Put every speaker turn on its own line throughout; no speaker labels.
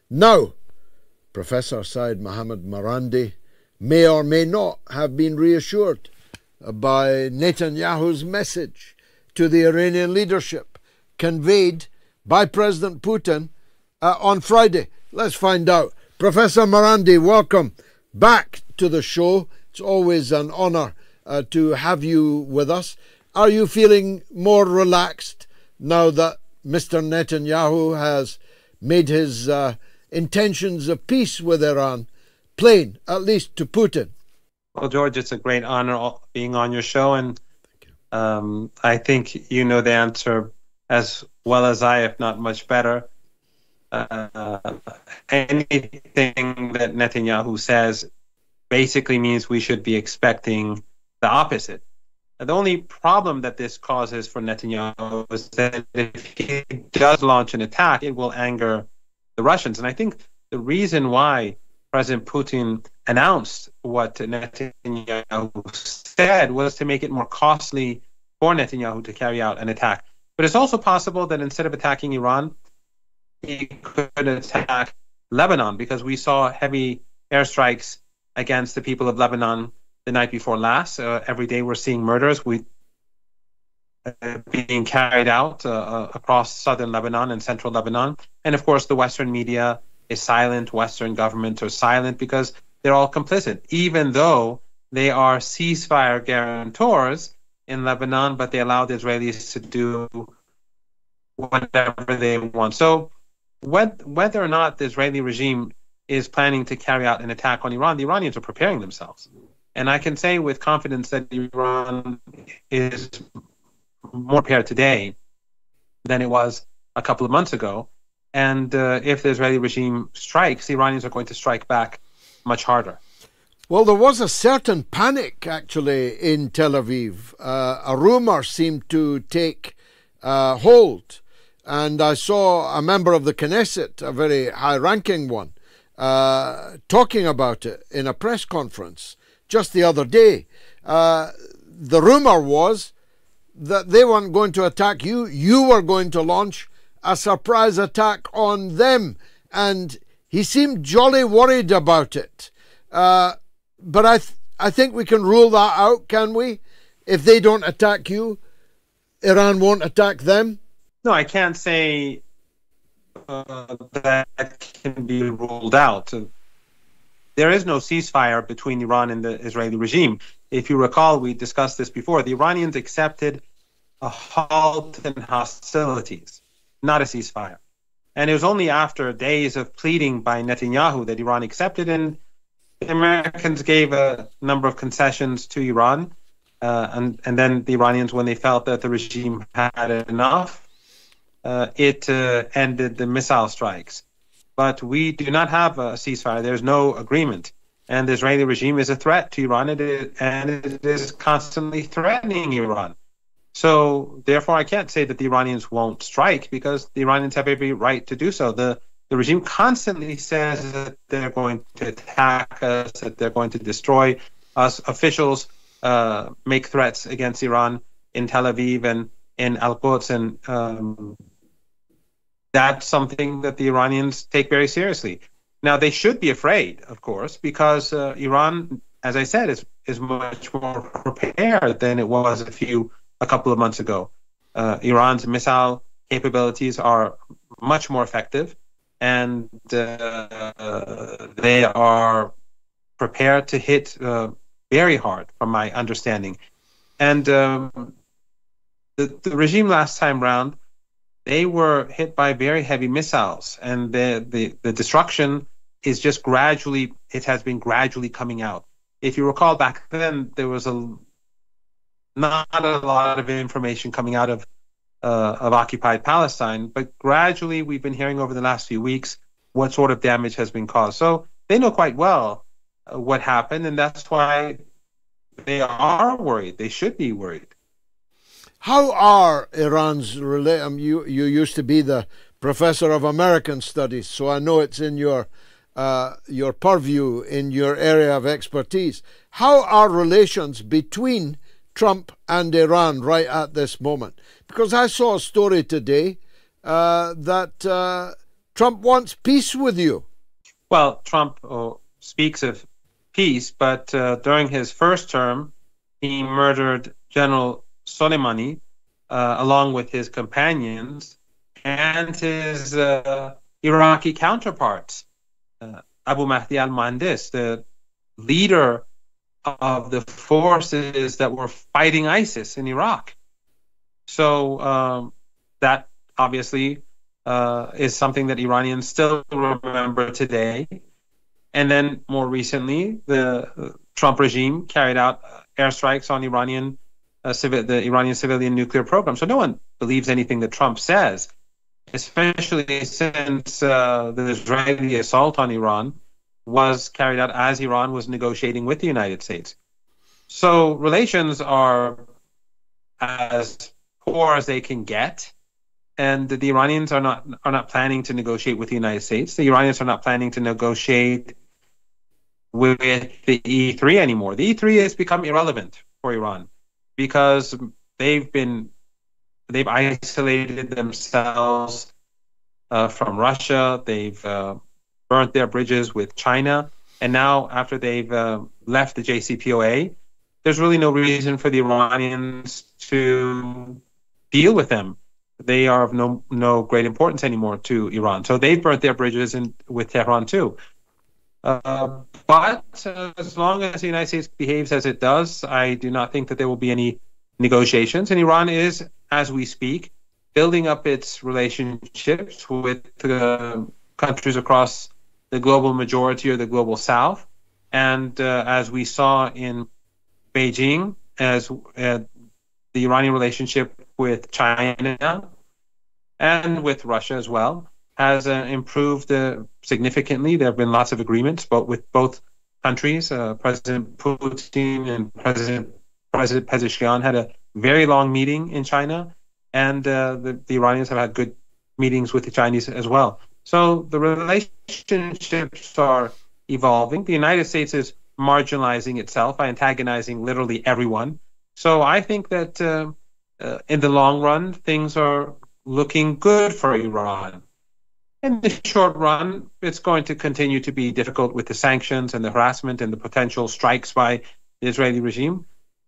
Now, Professor Said Mohammed Marandi may or may not have been reassured by Netanyahu's message to the Iranian leadership conveyed by President Putin on Friday. Let's find out. Professor Marandi, welcome back to the show. It's always an honor to have you with us. Are you feeling more relaxed now that Mr. Netanyahu has made his intentions of peace with Iran plain, at least to Putin?
Well, George, it's a great honor being on your show, and I think you know the answer as well as I, if not much better. Anything that Netanyahu says basically means we should be expecting the opposite. The only problem that this causes for Netanyahu is that if he does launch an attack, it will anger the Russians. And I think the reason why President Putin announced what Netanyahu said was to make it more costly for Netanyahu to carry out an attack. But it's also possible that instead of attacking Iran, he could attack Lebanon, because we saw heavy airstrikes against the people of Lebanon the night before last. Every day we're seeing murders being carried out across southern Lebanon and central Lebanon. And of course, the Western media is silent. Western governments are silent because they're all complicit, even though they are ceasefire guarantors in Lebanon, but they allow the Israelis to do whatever they want. So whether or not the Israeli regime is planning to carry out an attack on Iran, the Iranians are preparing themselves. And I can say with confidence that Iran is more prepared today than it was a couple of months ago. And if the Israeli regime strikes, the Iranians are going to strike back much harder.
Well, there was a certain panic, actually, in Tel Aviv. A rumor seemed to take hold. And I saw a member of the Knesset, a very high-ranking one, talking about it in a press conference just the other day. The rumor was that they weren't going to attack you. You were going to launch a surprise attack on them. And he seemed jolly worried about it. But I think we can rule that out, can we? If they don't attack you, Iran won't attack them?
No, I can't say that can be ruled out. There is no ceasefire between Iran and the Israeli regime. If you recall, we discussed this before. The Iranians accepted a halt in hostilities, not a ceasefire. And it was only after days of pleading by Netanyahu that Iran accepted, and the Americans gave a number of concessions to Iran. And then the Iranians, when they felt that the regime had enough, it ended the missile strikes. But we do not have a ceasefire. There's no agreement. And the Israeli regime is a threat to Iran, and it is constantly threatening Iran. So therefore, I can't say that the Iranians won't strike, because the Iranians have every right to do so. The regime constantly says that they're going to attack us, that they're going to destroy us. Officials make threats against Iran in Tel Aviv and in Al-Quds, and that's something that the Iranians take very seriously. Now, they should be afraid, of course, because Iran, as I said, is much more prepared than it was a couple of months ago. Iran's missile capabilities are much more effective, and they are prepared to hit very hard, from my understanding. And the regime last time round, they were hit by very heavy missiles, and the destruction is just gradually, it has been gradually coming out. If you recall, back then, there was not a lot of information coming out of occupied Palestine, but gradually we've been hearing over the last few weeks what sort of damage has been caused. So they know quite well what happened, and that's why they are worried. They should be worried.
How are Iran's you used to be the professor of American studies, so I know it's in your purview, in your area of expertise. How are relations between Trump and Iran right at this moment? Because I saw a story today that Trump wants peace with you.
Well, Trump speaks of peace, but during his first term, he murdered General Soleimani along with his companions and his Iraqi counterparts. Abu Mahdi al-Muhandis, the leader of the forces that were fighting ISIS in Iraq. So that obviously is something that Iranians still remember today. And then more recently, the Trump regime carried out airstrikes on the Iranian civilian nuclear program. So no one believes anything that Trump says, especially since the Israeli assault on Iran was carried out as Iran was negotiating with the United States. So relations are as poor as they can get, and the Iranians are not planning to negotiate with the United States. The Iranians are not planning to negotiate with the E3 anymore. The E3 has become irrelevant for Iran because they've isolated themselves from Russia. They've burnt their bridges with China, and now after they've left the JCPOA, there's really no reason for the Iranians to deal with them. They are of no great importance anymore to Iran. So they've burnt their bridges with Tehran too. But as long as the United States behaves as it does, I do not think that there will be any negotiations. And Iran is, as we speak, building up its relationships with countries across the global majority or the global south. And as we saw in Beijing, as the Iranian relationship with China and with Russia as well has improved significantly. There have been lots of agreements, but with both countries, President Putin and President Pezeshkian had a very long meeting in China, and the Iranians have had good meetings with the Chinese as well. So the relationships are evolving. The United States is marginalizing itself by antagonizing literally everyone. So I think that in the long run, things are looking good for Iran. In the short run, it's going to continue to be difficult with the sanctions and the harassment and the potential strikes by the Israeli regime.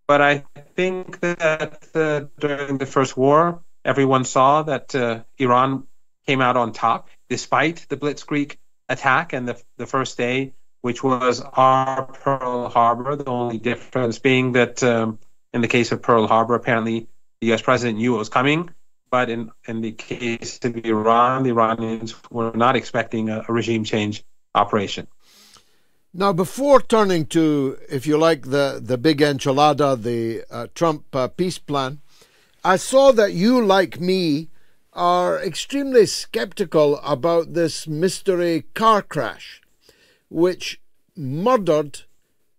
But I think that during the first war, everyone saw that Iran came out on top, despite the Blitzkrieg attack and the first day, which was our Pearl Harbor, the only difference being that in the case of Pearl Harbor, apparently the U.S. president knew it was coming. But in the case of Iran, the Iranians were not expecting a regime change operation.
Now, before turning to, if you like, the big enchilada, the Trump peace plan, I saw that you, like me, are extremely skeptical about this mystery car crash, which murdered,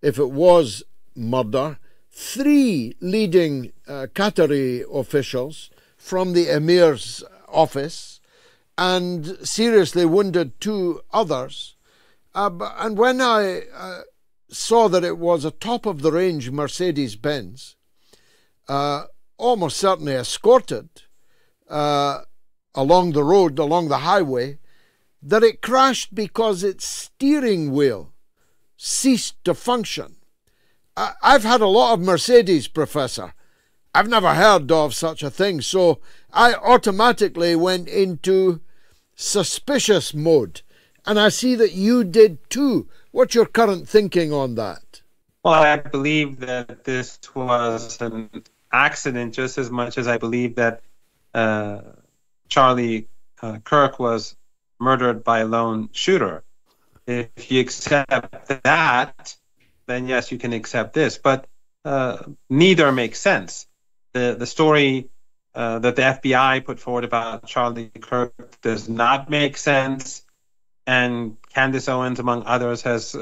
if it was murder, 3 leading Qatari officials from the Emir's office and seriously wounded 2 others. And when I saw that it was a top-of-the-range Mercedes-Benz, almost certainly escorted along the road, along the highway, that it crashed because its steering wheel ceased to function. I've had a lot of Mercedes, Professor. I've never heard of such a thing, so I automatically went into suspicious mode. And I see that you did too. What's your current thinking on that?
Well, I believe that this was an accident just as much as I believe that Charlie Kirk was murdered by a lone shooter. If you accept that, then yes, you can accept this. But neither makes sense. The story that the FBI put forward about Charlie Kirk does not make sense. And Candace Owens, among others, has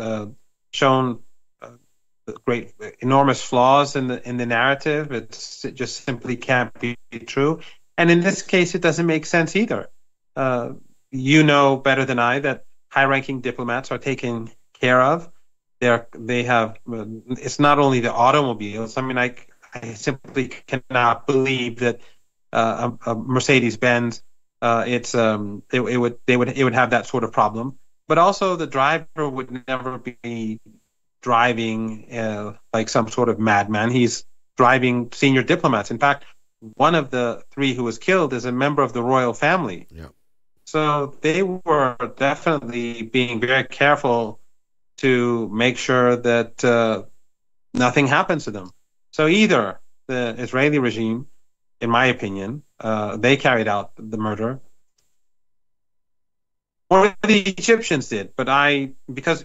shown great, enormous flaws in the narrative. It just simply can't be true. And in this case, it doesn't make sense either. You know better than I that high-ranking diplomats are taken care of. They have. It's not only the automobiles. I mean, I simply cannot believe that a Mercedes-Benz it would have that sort of problem. But also, the driver would never be driving like some sort of madman. He's driving senior diplomats. In fact, one of the three who was killed is a member of the royal family.
Yeah.
So they were definitely being very careful to make sure that nothing happens to them. So either the Israeli regime, in my opinion, they carried out the murder, or the Egyptians did. But because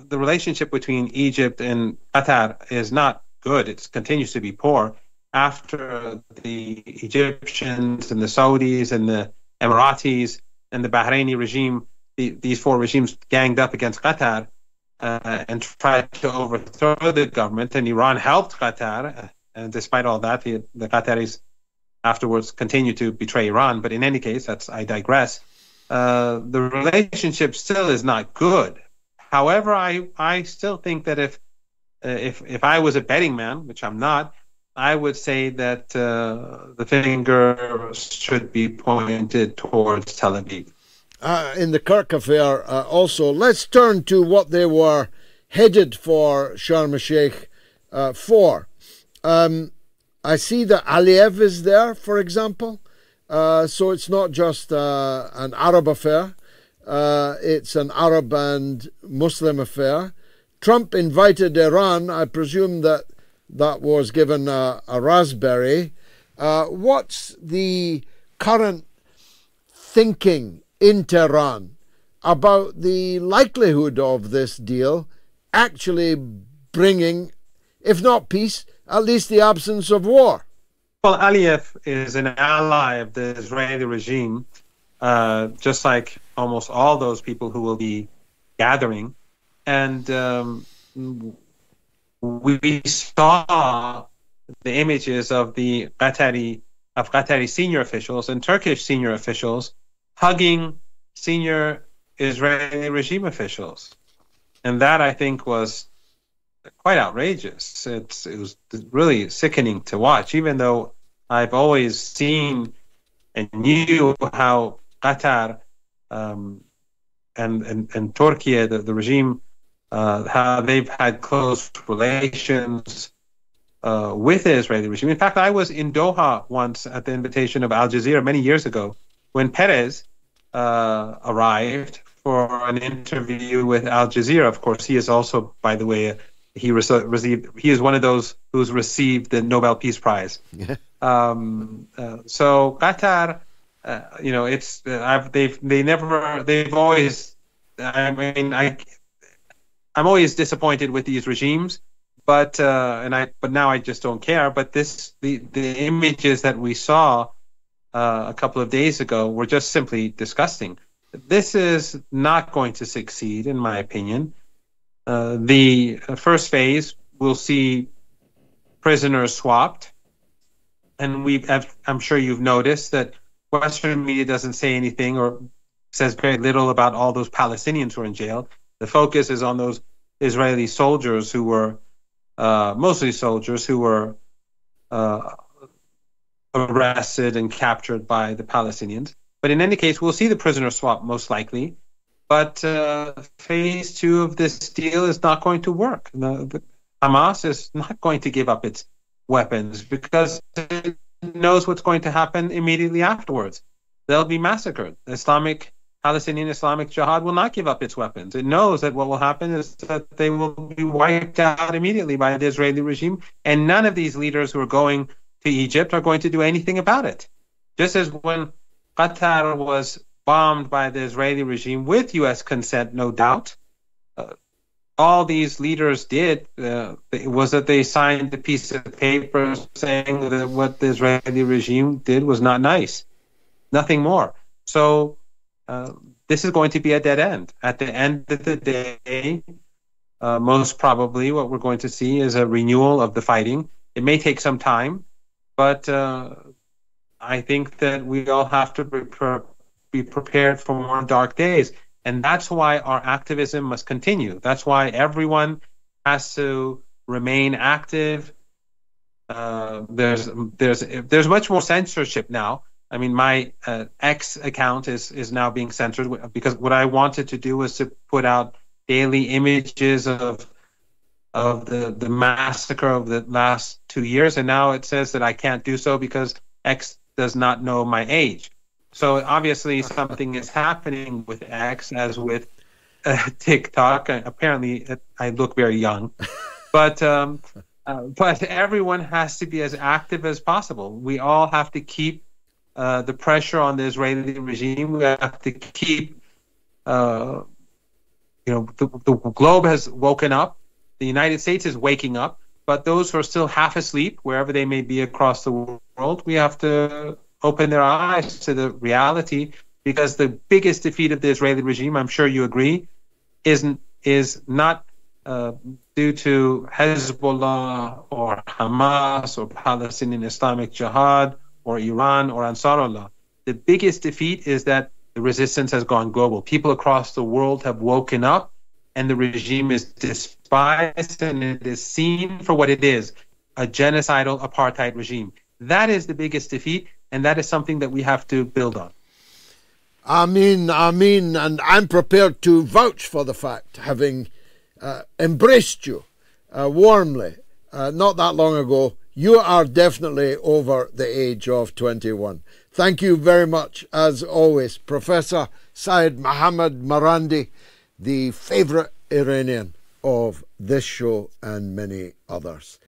the relationship between Egypt and Qatar is not good, it continues to be poor. After the Egyptians and the Saudis and the Emiratis and the Bahraini regime, these four regimes ganged up against Qatar and tried to overthrow the government, and Iran helped Qatar. And despite all that, the Qataris afterwards continued to betray Iran. But in any case, I digress. The relationship still is not good. However, I still think that if I was a betting man, which I'm not, I would say that the finger should be pointed towards Tel Aviv.
In the Kirk affair also, let's turn to what they were headed for Sharm el-Sheikh for. I see that Aliyev is there, for example. So it's not just an Arab affair. It's an Arab and Muslim affair. Trump invited Iran. I presume that was given a raspberry. What's the current thinking in Tehran about the likelihood of this deal actually bringing, if not peace, at least the absence of war?
Well, Aliyev is an ally of the Israeli regime, just like almost all those people who will be gathering. And we saw the images of the Qatari senior officials and Turkish senior officials hugging senior Israeli regime officials. And that, I think, was quite outrageous. It was really sickening to watch, even though I've always seen and knew how Qatar and Turkey, the regime, how they've had close relations with the Israeli regime. In fact, I was in Doha once at the invitation of Al Jazeera many years ago when Perez arrived for an interview with Al Jazeera. Of course, he is also, by the way, he is one of those who's received the Nobel Peace Prize.
Yeah.
So Qatar, they've always. I'm always disappointed with these regimes, but now I just don't care. But the images that we saw a couple of days ago were just simply disgusting. This is not going to succeed, in my opinion. The first phase will see prisoners swapped, and I'm sure you've noticed that Western media doesn't say anything or says very little about all those Palestinians who are in jail. The focus is on those Israeli soldiers who were mostly soldiers who were arrested and captured by the Palestinians. But in any case, we'll see the prisoner swap most likely. But phase two of this deal is not going to work. The Hamas is not going to give up its weapons because it knows what's going to happen immediately afterwards. They'll be massacred. Palestinian Islamic Jihad will not give up its weapons. It knows that what will happen is that they will be wiped out immediately by the Israeli regime, and none of these leaders who are going to Egypt are going to do anything about it. Just as when Qatar was bombed by the Israeli regime with U.S. consent, no doubt, all these leaders did was that they signed a piece of paper saying that what the Israeli regime did was not nice. Nothing more. So this is going to be a dead end. At the end of the day, most probably what we're going to see is a renewal of the fighting. It may take some time, but I think that we all have to be prepared for more dark days. And that's why our activism must continue. That's why everyone has to remain active. There's much more censorship now. I mean, my X account is now being censored because what I wanted to do was to put out daily images of the massacre of the last 2 years, and now it says that I can't do so because X does not know my age. So obviously something is happening with X as with TikTok. Apparently, I look very young, but everyone has to be as active as possible. We all have to keep the pressure on the Israeli regime. We have to keep, the globe has woken up. The United States is waking up, but those who are still half asleep, wherever they may be across the world, we have to open their eyes to the reality, because the biggest defeat of the Israeli regime, I'm sure you agree, is not due to Hezbollah or Hamas or Palestinian Islamic Jihad or Iran or Ansarullah. The biggest defeat is that the resistance has gone global. People across the world have woken up, and the regime is despised, and it is seen for what it is, a genocidal apartheid regime. That is the biggest defeat, and that is something that we have to build on.
Amen, and I'm prepared to vouch for the fact, having embraced you warmly not that long ago. You are definitely over the age of 21. Thank you very much, as always, Professor Syed Mohammed Marandi, the favourite Iranian of this show and many others.